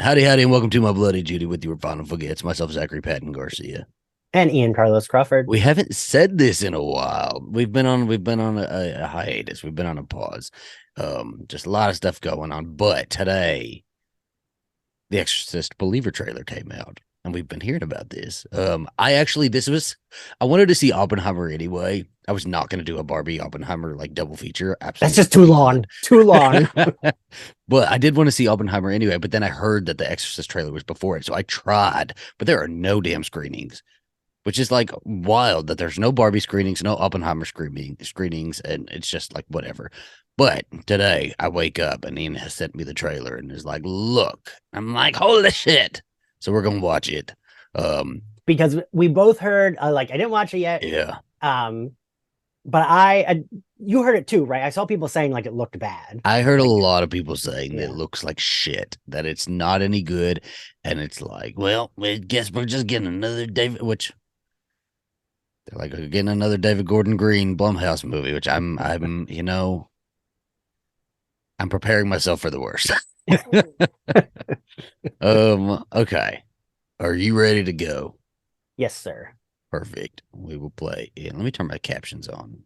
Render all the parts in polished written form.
Howdy, howdy, and welcome to My Bloody Judy with your final forgets. Myself, Zachary Patton Garcia. And Ian Carlos Crawford. We haven't said this in a while. We've been on a hiatus. We've been on a pause. Just a lot of stuff going on. But today, the Exorcist Believer trailer came out, and we've been hearing about this. I wanted to see Oppenheimer anyway. I was not going to do a Barbie Oppenheimer like double feature. Absolutely, that's just too long. Too long. But I did want to see Oppenheimer anyway. But then I heard that the Exorcist trailer was before it, so I tried. But there are no damn screenings, which is like wild that there's no Barbie screenings, no Oppenheimer screenings, and it's just like whatever. But today I wake up and Ian has sent me the trailer and is like, look, I'm like, holy shit. So we're going to watch it. Because we both heard, I didn't watch it yet. Yeah. But you heard it too, right? I saw people saying like it looked bad. I heard a lot of people saying that it looks like shit, that it's not any good. And it's like, well, I guess we're just getting another David, which they're like getting another David Gordon Green Blumhouse movie, which I'm preparing myself for the worst. Okay. Are you ready to go? Yes, sir. Perfect. We will play. And let me turn my captions on.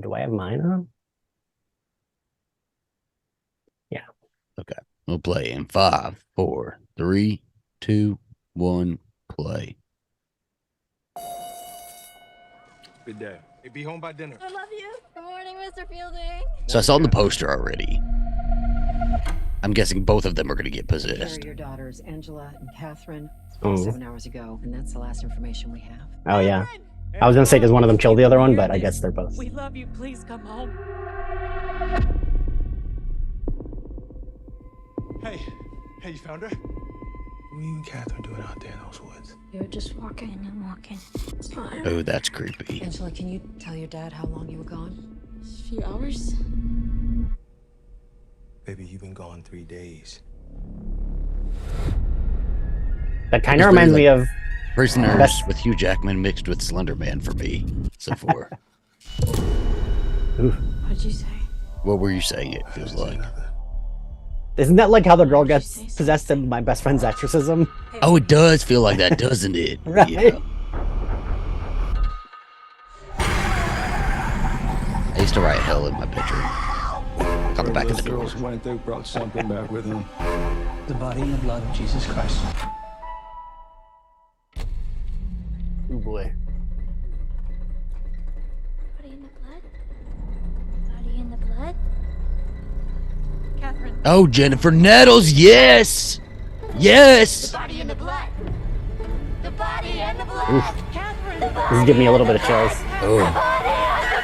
Do I have mine on? Yeah. Okay. We'll play in 5, 4, 3, 2, 1, play. Good day. Hey, be home by dinner. I love you. Good morning, Mr. Fielding. So I saw the poster already. I'm guessing both of them are going to get possessed. Your daughters, Angela and Catherine, Oh. 7 hours ago, and that's the last information we have. Oh, yeah. I was going to say, does one of them kill the other one? But I guess they're both. We love you. Please come home. Hey, you found her? What are you and Catherine doing out there in those woods? You're just walking and walking. It's fine. Oh, that's creepy. Angela, can you tell your dad how long you were gone? A few hours. Baby, you've been gone 3 days. That kind of reminds me of Prisoners with Hugh Jackman mixed with Slender Man for me so far. What'd you say? What were you saying it feels like? Isn't that like how the girl gets possessed in My Best Friend's Exorcism? Oh, it does feel like that, doesn't it? Right. Yeah. I used to write hell in my bedroom. On the back of the door. Girls went through, brought something back with them. The body and the blood of Jesus Christ. Oh boy. Body in the blood? Body in the blood? Catherine. Oh, Jennifer Nettles, yes! Yes! Body in the blood. The body and the blood. Oof. Catherine. This is giving me a little bit of chills. Oh, Body and the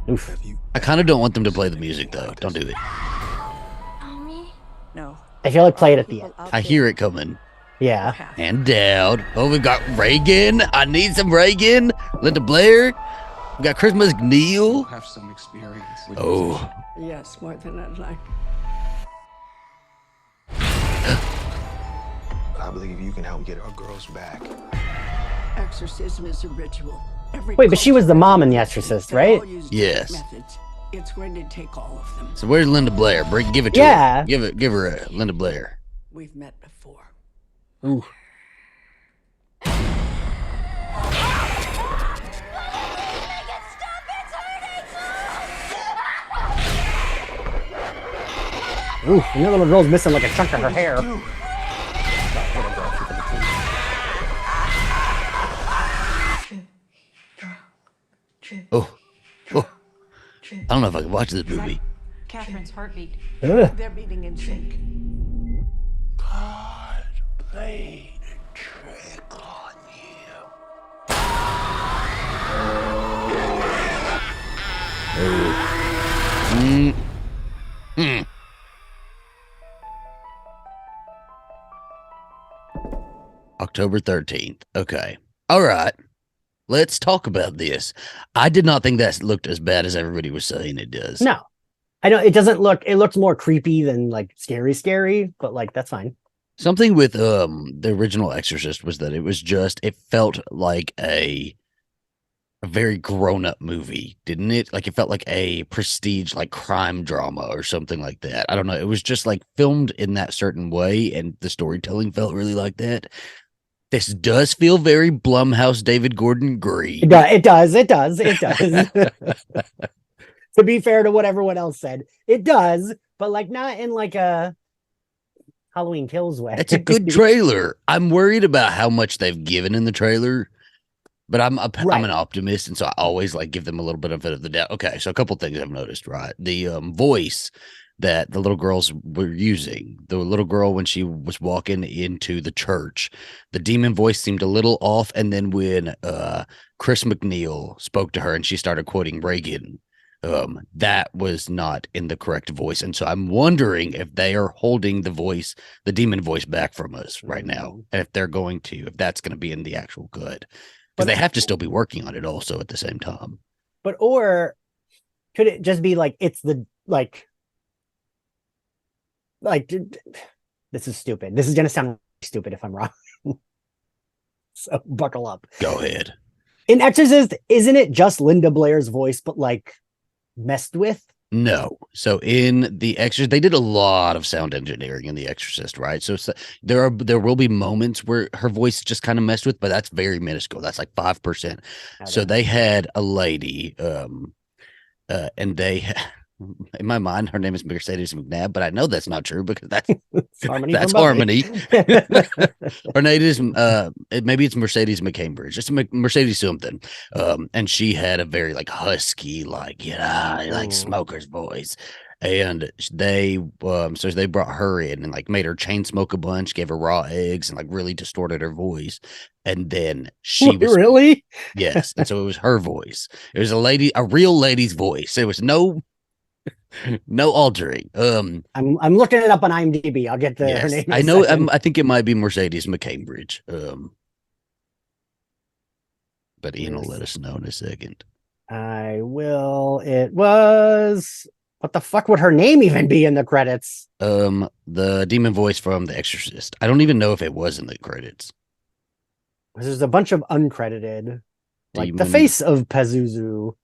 blood. Oof. I kind of don't want them to play the music, though. Don't do it. Mommy? No. I feel like play it at the end. I hear it coming. Yeah. And down. Oh, we've got Reagan. I need some Reagan. Linda Blair. We got Chris McNeil. Have some experience with Oh, Yes, more than I'd like. I believe you can help get our girls back. Exorcism is a ritual. Wait, but she was the mom in The Exorcist, right? yes. Methods. It's going to take all of them. So where's Linda Blair? Give it to Yeah. her. Give her a Linda Blair. We've met before. Ooh. Ooh, and that little girl's missing like a chunk of her hair. Oh, oh. I don't know if I can watch this movie. Catherine's heartbeat. Ugh. They're beating in sync. God played a trick on you. Mm. Mm. October 13th. Okay. All right. Let's talk about this. I did not think that looked as bad as everybody was saying it does. No. I know it doesn't look, it looks more creepy than like scary, but like that's fine. Something with the original Exorcist was that it felt like a a very grown-up movie, didn't it? Like it felt like a prestige, like crime drama or something like that. I don't know. It was just like filmed in that certain way, and the storytelling felt really like that. This does feel very Blumhouse, David Gordon Green. It does. To be fair to what everyone else said, it does, but like not in like a Halloween Kills way. It's a good trailer. I'm worried about how much they've given in the trailer, but I'm Right. an optimist, and so I always like give them a little bit of the doubt. Okay, so a couple things I've noticed. Right, the voice that the little girls were using, the little girl when she was walking into the church, the demon voice seemed a little off, and then when Chris McNeil spoke to her and she started quoting Reagan, that was not in the correct voice, and so I'm wondering if they are holding the demon voice back from us right now, and if that's going to be in the actual cut, because they have to still be working on it also at the same time. But or could it just be like it's the like this is stupid. This is gonna sound stupid if I'm wrong. So buckle up. Go ahead. In Exorcist, isn't it just Linda Blair's voice, but like messed with? No. So in The Exorcist, they did a lot of sound engineering in The Exorcist, right? So there will be moments where her voice is just kind of messed with, but that's very minuscule. That's like 5%. So they had a lady, and they in my mind, her name is Mercedes McNabb, but I know that's not true because that's Harmony. that's Harmony. Her name is maybe it's Mercedes McCambridge. It's Mercedes something. And she had a very like husky, like like smoker's voice. And they so they brought her in and like made her chain smoke a bunch, gave her raw eggs, and like really distorted her voice. And then she was really yes, and so it was her voice. It was a real lady's voice. There was no altering. I'm looking it up on IMDb. I'll get her name. I know. I think it might be Mercedes McCambridge. But Ian will let us know in a second. I will. It was. What the fuck would her name even be in the credits? The demon voice from The Exorcist. I don't even know if it was in the credits. There's a bunch of uncredited, like the face of Pazuzu.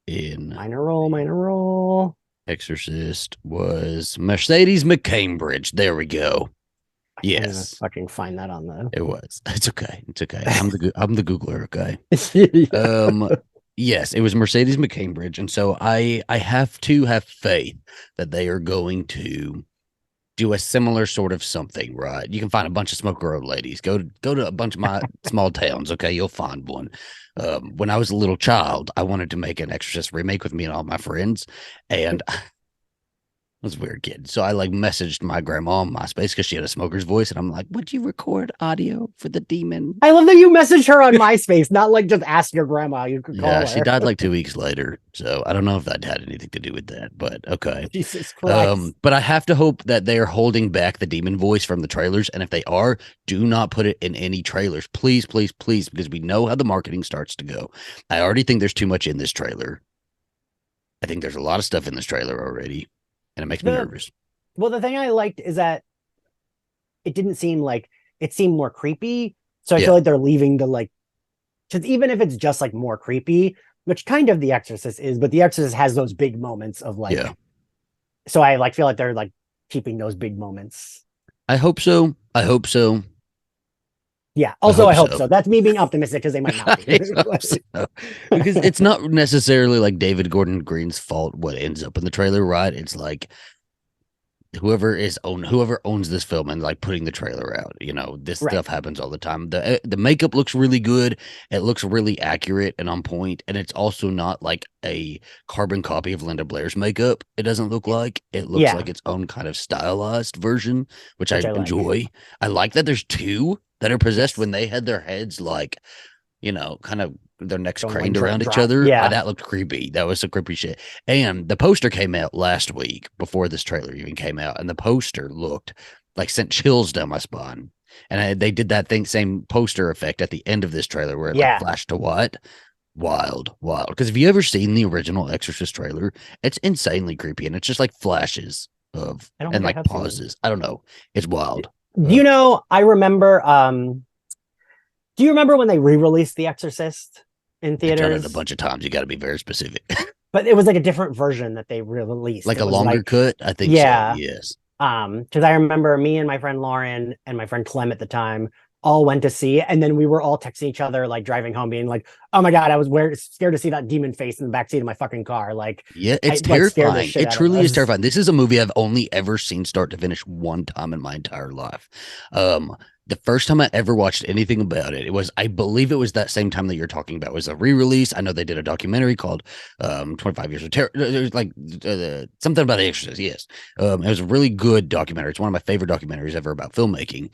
In minor role. Exorcist was Mercedes McCambridge. There we go. Yes, fucking find that on the. It was. It's okay. I'm the Googler. Okay. Yes, it was Mercedes McCambridge, and so I have to have faith that they are going to do a similar sort of something, right? You can find a bunch of smoker old ladies. Go to a bunch of my small towns. Okay, you'll find one. When I was a little child, I wanted to make an Exorcist remake with me and all my friends, and I was a weird kid. So I like messaged my grandma on MySpace because she had a smoker's voice, and I'm like, "Would you record audio for the demon?" I love that you messaged her on MySpace, not like just ask your grandma. You could call her. She died like 2 weeks later, so I don't know if that had anything to do with that, but okay. Jesus Christ! But I have to hope that they are holding back the demon voice from the trailers, and if they are, do not put it in any trailers, please, please, please, because we know how the marketing starts to go. I already think there's too much in this trailer. I think there's a lot of stuff in this trailer already. And it makes me nervous. Well, the thing I liked is that it didn't seem like it seemed more creepy. So I feel like they're leaving the like, because even if it's just like more creepy, which kind of The Exorcist is, but The Exorcist has those big moments of like, so I like feel like they're like keeping those big moments. I hope so. Yeah. Also, I hope so. That's me being optimistic because they might not be. Because it's not necessarily like David Gordon Green's fault what ends up in the trailer, right? It's like whoever owns this film and like putting the trailer out. This stuff happens all the time. The makeup looks really good. It looks really accurate and on point, and it's also not like a carbon copy of Linda Blair's makeup. It doesn't look like. It looks like its own kind of stylized version, which I enjoy. I like that there's two that are possessed when they had their heads like, kind of their necks craned around each other. Yeah. That looked creepy. That was some creepy shit. And the poster came out last week before this trailer even came out. And the poster looked like sent chills down my spine. And they did that same poster effect at the end of this trailer where it like flashed to white. Wild. Because have you ever seen the original Exorcist trailer? It's insanely creepy. And it's just like flashes of and like pauses. I don't know. It's wild. I remember, do you remember when they re-released The Exorcist? in They've done it a theaters, bunch of times. You got to be very specific. but it was like a different version that they released. Like It a was longer like, cut? I think so. yeah, Yes. because I remember me and my friend Lauren and my friend Clem at the time all went to see it, and then we were all texting each other like driving home, being like, "Oh my god, I was scared to see that demon face in the backseat of my fucking car." Like, Yeah, it's like scared the terrifying. shit It out of truly is us. terrifying. This is a movie I've only ever seen start to finish one time in my entire life. The first time I ever watched anything about it, I believe it was that same time that you're talking about. It was a re-release. I know they did a documentary called 25 Years of Terror. There's like something about The Exorcist. Yes. It was a really good documentary. It's one of my favorite documentaries ever about filmmaking.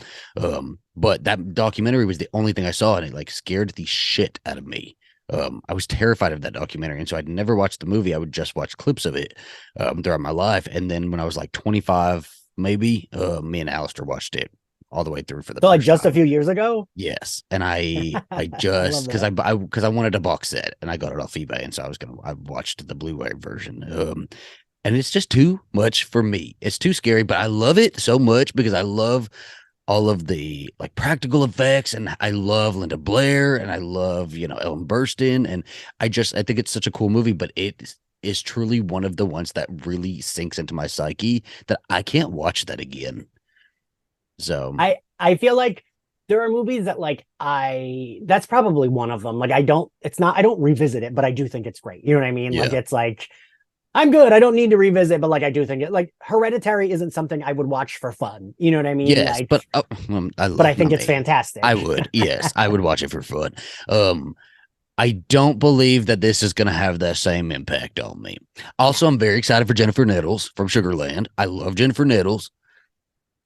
But that documentary was the only thing I saw, and it like scared the shit out of me. I was terrified of that documentary, and so I'd never watched the movie. I would just watch clips of it throughout my life. And then when I was like 25, maybe, me and Alistair watched it all the way through for the So like first just time. a few years ago. Yes, and I I just love that. because I wanted a box set and I got it off eBay, and so I watched the Blu-ray version. And it's just too much for me. It's too scary, but I love it so much because I love all of the like practical effects, and I love Linda Blair, and I love Ellen Burstyn, and I think it's such a cool movie, but it is truly one of the ones that really sinks into my psyche that I can't watch that again. So I feel like there are movies that like that's probably one of them. Like I don't revisit it, but I do think it's great. You know what I mean? Like yeah, it's like I'm good. I don't need to revisit, but like I do think it like Hereditary isn't something I would watch for fun. You know what I mean? yes, Like, but but I think it's fantastic. I would, yes, I would watch it for fun. I don't believe that this is going to have that same impact on me. Also, I'm very excited for Jennifer Nettles from Sugarland. I love Jennifer Nettles.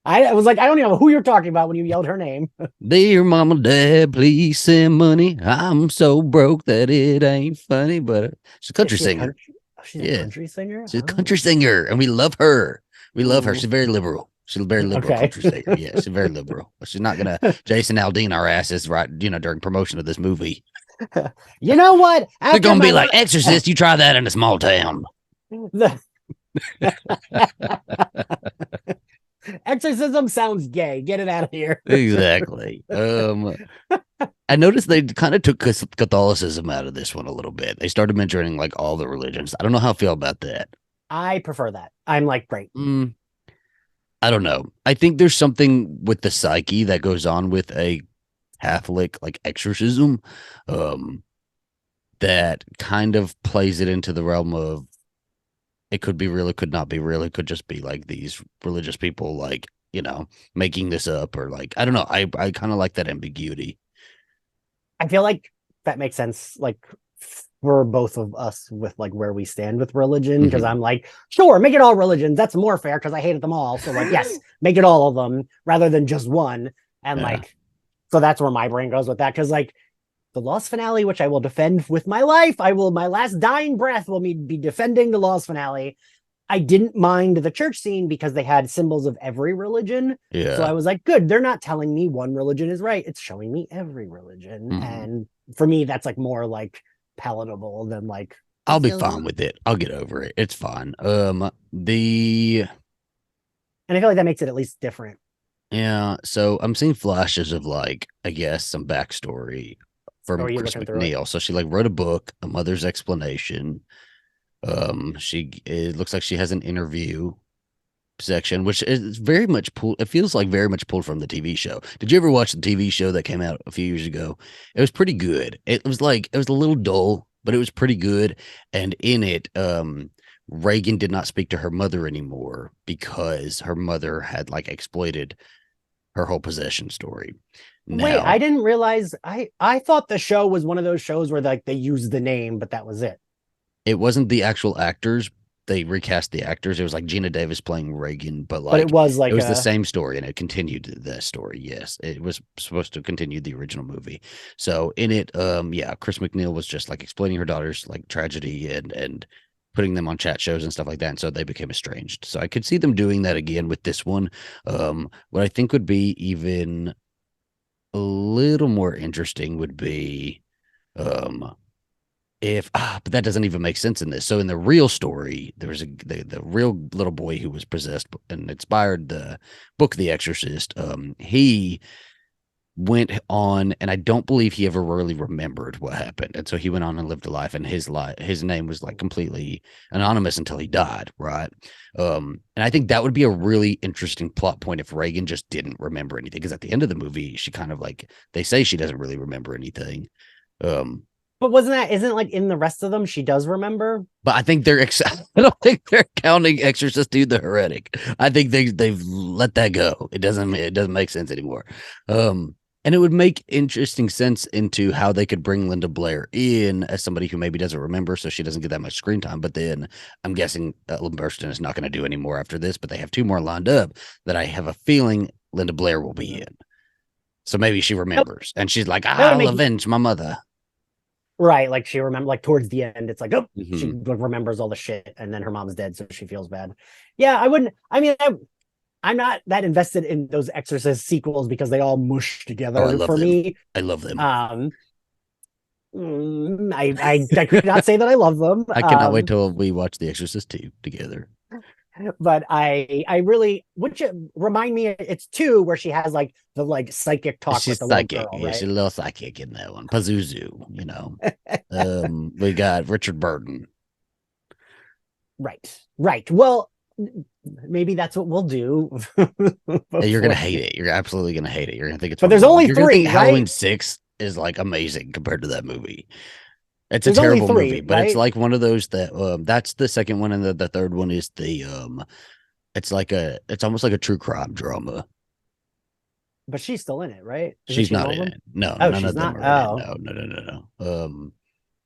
I was like, I don't even know who you're talking about when you yelled her name. Dear mama, dad, please send money. I'm so broke that it ain't funny, but she's a country singer. She's a Yeah, country singer. she's a country singer, and we love her. We love her. Ooh. She's very liberal. She's a very liberal Okay. country singer. Yeah, she's very liberal. She's not gonna Jason Aldean our asses right, during promotion of this movie. You know what? They're gonna be like, Exorcist, you try that in a small town. The exorcism sounds gay. Get it out of here. Exactly. I noticed they kind of took Catholicism out of this one a little bit. They started mentioning like all the religions. I don't know how I feel about that. I prefer that. I'm like, great. I don't know. I think there's something with the psyche that goes on with a Catholic like exorcism, that kind of plays it into the realm of it could be real, it could not be real, it could just be like these religious people like making this up, or like I don't know. I kind of like that ambiguity. I feel like that makes sense. Like for both of us with like where we stand with religion, because I'm like, sure, make it all religions. That's more fair because I hated them all. So like, yes, make it all of them rather than just one. And like, so that's where my brain goes with that. Because like the Lost finale, which I will defend with my life, my last dying breath will be defending the Lost finale. I didn't mind the church scene because they had symbols of every religion. Yeah. So I was like, good, they're not telling me one religion is right. It's showing me every religion. And for me, that's like more like palatable than like I'll be fine with it. I'll get over it. It's fine. And I feel like that makes it at least different. Yeah. So I'm seeing flashes of like, I guess, some backstory from Chris McNeil. So she like wrote a book, A Mother's Explanation. It looks like she has an interview section, which is very much pulled. It feels like very much pulled from the TV show. Did you ever watch the TV show that came out a few years ago? It was pretty good. It was a little dull, but it was pretty good. And in it, Reagan did not speak to her mother anymore because her mother had like exploited her whole possession story. Wait, I didn't realize. I thought the show was one of those shows where like they used the name, but that was it. It wasn't the actual actors. They recast the actors. It was like Gina Davis playing Reagan, but it was the same story, and it continued the story. Yes, it was supposed to continue the original movie. So in it, Chris McNeil was just like explaining her daughter's like tragedy and putting them on chat shows and stuff like that. And so they became estranged. So I could see them doing that again with this one. What I think would be even a little more interesting would be but that doesn't even make sense in this. So in the real story, there was the real little boy who was possessed and inspired the book The Exorcist. He went on, and I don't believe he ever really remembered what happened. And so he went on and lived a life, and his name was like completely anonymous until he died, right? And I think that would be a really interesting plot point if Reagan just didn't remember anything, because at the end of the movie, she kind of like, they say she doesn't really remember anything. But isn't like in the rest of them she does remember? But I think I don't think they're counting Exorcist 2 the heretic. I think they've let that go. It doesn't make sense anymore. And it would make interesting sense into how they could bring Linda Blair in as somebody who maybe doesn't remember, so she doesn't get that much screen time. But then I'm guessing Ellen Burstyn is not going to do any more after this, but they have 2 more lined up that I have a feeling Linda Blair will be in. So maybe she remembers, and she's like, I'll avenge my mother. Right, like she remember, like towards the end, it's like, oh, Mm-hmm. she remembers all the shit, and then her mom's dead, so she feels bad. Yeah, I wouldn't. I mean, I'm not that invested in those Exorcist sequels because they all mush together for me. I love them. I could not say that I love them. I cannot wait till we watch The Exorcist 2 together. But I really, which remind me, it's 2 where she has like the like psychic talk She's with the psychic. little girl, Yeah, right? she's a little psychic in that one. Pazuzu, you know. We got Richard Burton. Right. Well, maybe that's what we'll do. You're gonna hate it. You're absolutely gonna hate it. You're gonna think it's. But there's only 3. Halloween right? 6 is like amazing compared to that movie. It's There's a only terrible 3, movie, but right? it's like one of those that that's the second one, and the third one is the it's almost like a true crime drama. But she's still in it, right? She's not in it. No, Oh, none she's of them not? are Oh. in it. No.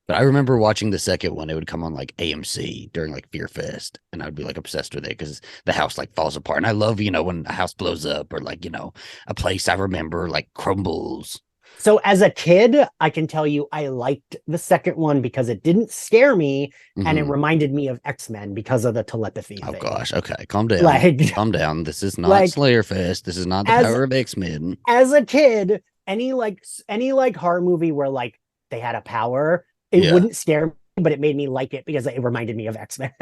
But I remember watching the second one. It would come on like AMC during like Fear Fest, and I would be like obsessed with it because the house like falls apart. And I love, when a house blows up, or like, a place I remember like crumbles. So as a kid, I can tell you I liked the second one because it didn't scare me, and it reminded me of X-Men because of the telepathy Oh thing. gosh, okay, calm down. Like, calm down. This is not like, Slayer Fest. This is not the power of X-Men. As a kid, any horror movie where like they had a power, it wouldn't scare me, but it made me like it because it reminded me of X-Men.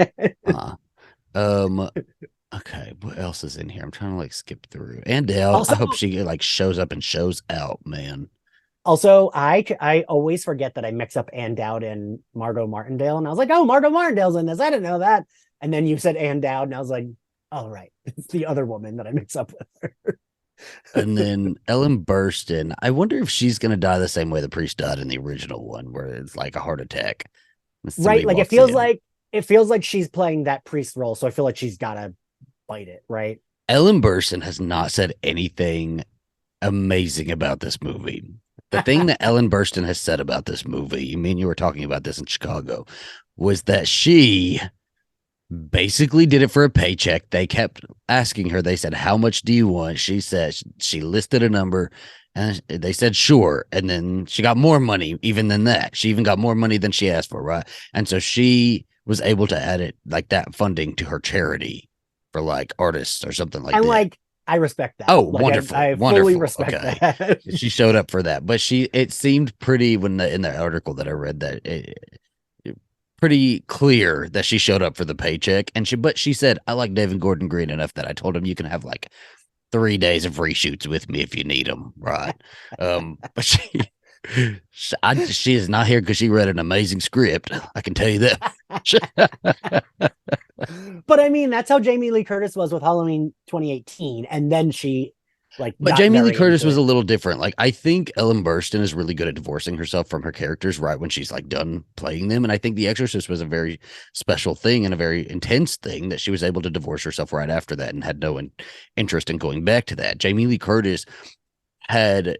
Okay, what else is in here? I'm trying to like skip through. And I hope she like shows up and shows out, man. Also, I always forget that I mix up Ann Dowd and Margot Martindale, and I was like, oh, Margot Martindale's in this. I didn't know that. And then you said Ann Dowd, and I was like, oh, right. It's the other woman that I mix up with her. And then Ellen Burstyn. I wonder if she's going to die the same way the priest died in the original one, where it's like a heart attack. Right. Like it feels like she's playing that priest role. So I feel like she's got to bite it. Right. Ellen Burstyn has not said anything amazing about this movie. The thing that Ellen Burstyn has said about this movie, you were talking about this in Chicago, was that she basically did it for a paycheck. They kept asking her. They said, how much do you want? She said she listed a number, and they said, sure. And then she got more money even than that. She even got more money than she asked for, right? And so she was able to add it like that funding to her charity for like artists or something like that. Like, I respect that. Oh, like, wonderful. I fully respect that. She showed up for that, but it seemed pretty in the article that I read that pretty clear that she showed up for the paycheck, but she said, I like David Gordon Green enough that I told him you can have like 3 days of reshoots with me if you need them. Right. But she is not here because she read an amazing script. I can tell you that. But I mean, that's how Jamie Lee Curtis was with Halloween 2018. And then she but Jamie Lee Curtis was a little different. Like, I think Ellen Burstyn is really good at divorcing herself from her characters right when she's like done playing them. And I think The Exorcist was a very special thing and a very intense thing that she was able to divorce herself right after that and had no interest in going back to that. Jamie Lee Curtis had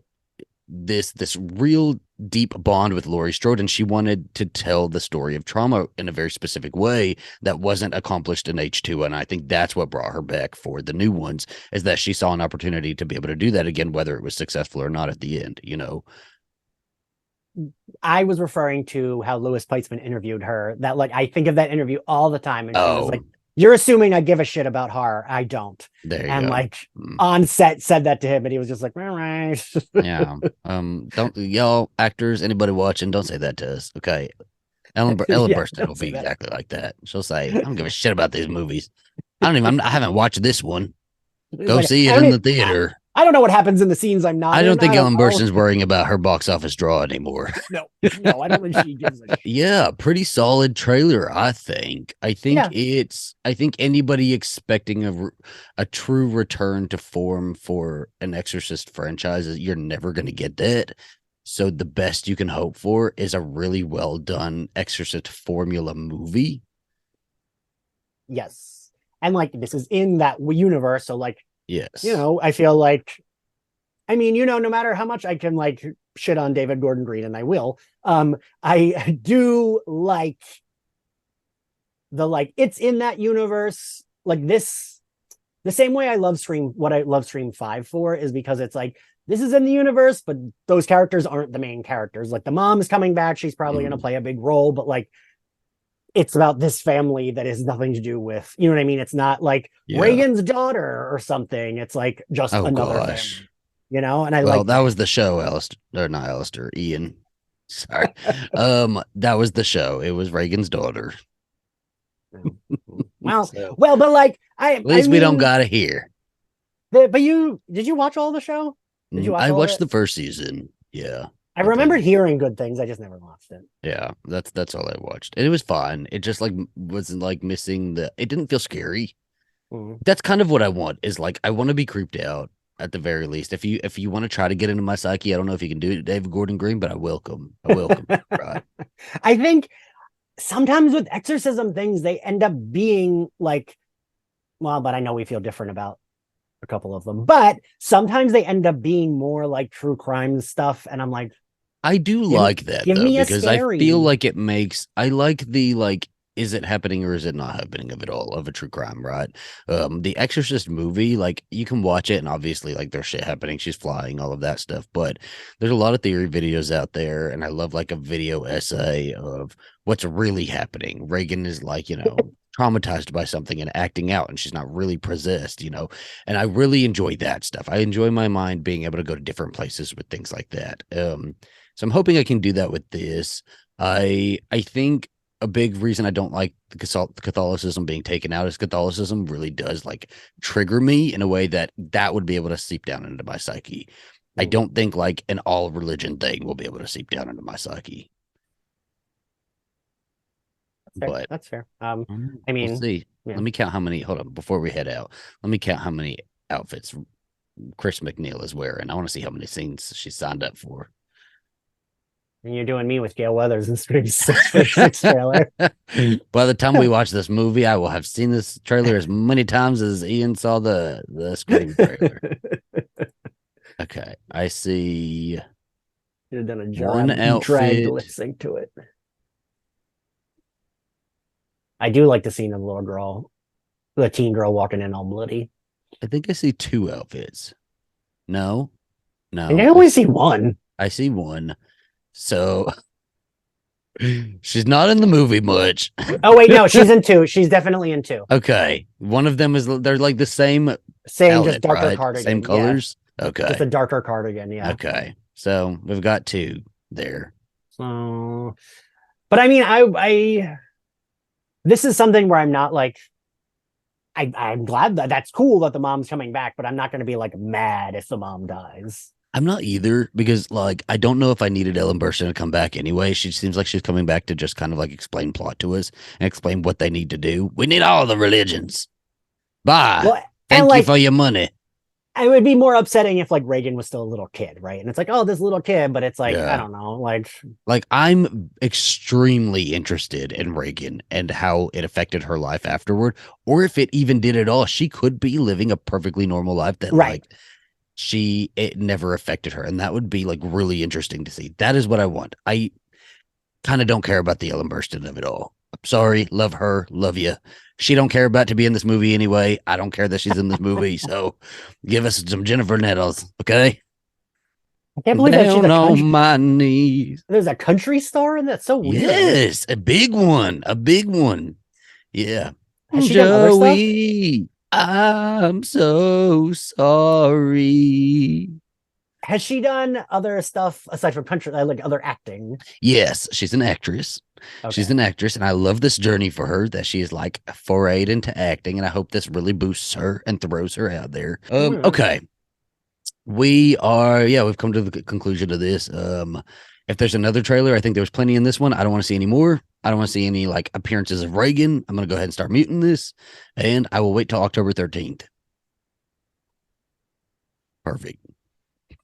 this real deep bond with Laurie Strode, and she wanted to tell the story of trauma in a very specific way that wasn't accomplished in H2. And I think that's what brought her back for the new ones, is that she saw an opportunity to be able to do that again, whether it was successful or not at the end, I was referring to how Louis Peitzman interviewed her, that like, I think of that interview all the time. And she was like, you're assuming I give a shit about horror. I don't. There you and go. Like on set said that to him, and he was just like, all right. Yeah. Don't y'all actors, anybody watching, don't say that to us. Okay. Ellen Burstyn will be exactly like that. She'll say, I don't give a shit about these movies. I haven't watched this one. Go see it in the theater. I don't know what happens in the scenes I'm not I don't in. think Ellen know. Burstyn's worrying about her box office draw anymore. No, I don't think she gives a shit. Yeah, pretty solid trailer, I think. I think anybody expecting a true return to form for an Exorcist franchise, you're never going to get that. So the best you can hope for is a really well done Exorcist formula movie. Yes. And like this is in that universe. So like, yes, I feel like, I mean, no matter how much I can like shit on David Gordon Green, and I will, I do like it's in that universe. Like this, the same way I love Scream, what I love Scream 5 for is because it's like, this is in the universe, but those characters aren't the main characters. Like the mom is coming back. She's probably going to play a big role, but like, it's about this family that has nothing to do with, you know what I mean? It's not like Reagan's daughter or something. It's like just another family, and I that was the show, Alistair, or not Alistair, Ian. Sorry. That was the show. It was Reagan's daughter. Well, but like, at least we don't got it here. But did you watch all the show? Did you watch I watched the first season. Yeah. I remembered hearing good things. I just never watched it. Yeah, that's all I watched. And it was fine. It just like wasn't like missing it didn't feel scary. Mm-hmm. That's kind of what I want, is like I want to be creeped out at the very least. If you want to try to get into my psyche, I don't know if you can do it, David Gordon Green, but I welcome. Right. I think sometimes with exorcism things, they end up being like, well, but I know we feel different about a couple of them, but sometimes they end up being more like true crime stuff. And I'm like, I do like that though, because I feel like it makes, I like the like, is it happening or is it not happening of it all, of a true crime, right? The Exorcist movie, like you can watch it and obviously like there's shit happening, she's flying, all of that stuff, but there's a lot of theory videos out there, and I love like a video essay of what's really happening. Reagan is like, traumatized by something and acting out, and she's not really possessed, and I really enjoy that stuff. I enjoy my mind being able to go to different places with things like that. So I'm hoping I can do that with this. I think a big reason I don't like the Catholicism being taken out is Catholicism really does like trigger me in a way that would be able to seep down into my psyche. I don't think like an all religion thing will be able to seep down into my psyche. But that's fair. I mean, we'll see. Yeah. Let me count how many. Hold on, before we head out, let me count how many outfits Chris McNeil is wearing. I want to see how many scenes she signed up for. And you're doing me with Gale Weathers and Scream 6 trailer. By the time we watch this movie, I will have seen this trailer as many times as Ian saw the Scream trailer. Okay, I see. You've done a job. One outfit. Listening to it. I do like the scene of the teen girl walking in all bloody. I think I see two outfits. No. I only see one. I see one. So she's not in the movie much. Oh wait, no, she's in two. She's definitely in two. Okay, one of them they're like the same outfit, just darker right? cardigan, same colors. Yeah. Okay, just a darker cardigan. Yeah. Okay, so we've got two there. So, but I mean, I this is something where I'm not like, I'm glad that's cool that the mom's coming back, but I'm not going to be like mad if the mom dies. I'm not either, because like I don't know if I needed Ellen Burstyn to come back anyway. She seems like she's coming back to just kind of like explain plot to us and explain what they need to do. We need all the religions. Bye. Well, Thank you for your money. It would be more upsetting if like Reagan was still a little kid, right? And it's like, oh, this little kid, but it's like, I don't know, like I'm extremely interested in Reagan and how it affected her life afterward, or if it even did at all. She could be living a perfectly normal life that like it never affected her, and that would be like really interesting to see. That is what I want. I kind of don't care about the Ellen Burstyn of it all. I'm sorry, love her, love you. She don't care about to be in this movie anyway. I don't care that she's in this movie. So give us some Jennifer Nettles, okay? I can't believe that she's on my knees. There's a country star in that. So weird. Yes, a big one. Yeah. Has she done other stuff? I'm so sorry. Has she done other stuff aside from country, like other acting? Yes, she's an actress. Okay. She's an actress, and I love this journey for her that she's like forayed into acting, and I hope this really boosts her and throws her out there. Okay. we've come to the conclusion of this. If there's another trailer, I think there was plenty in this one. I don't want to see any more. I don't want to see any like appearances of Reagan. I'm going to go ahead and start muting this, and I will wait till October 13th. Perfect.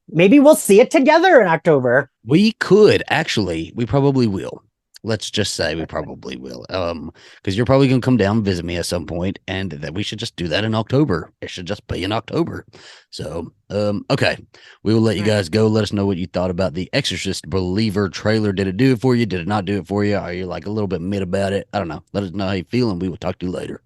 Maybe we'll see it together in October. We could actually. We probably will. Let's just say we probably will. Because you're probably gonna come down and visit me at some point, and that we should just do that in October. It should just be in October. So, okay. We will let you guys go. Let us know what you thought about the Exorcist Believer trailer. Did it do it for you? Did it not do it for you? Are you like a little bit mid about it? I don't know. Let us know how you feel, and we will talk to you later.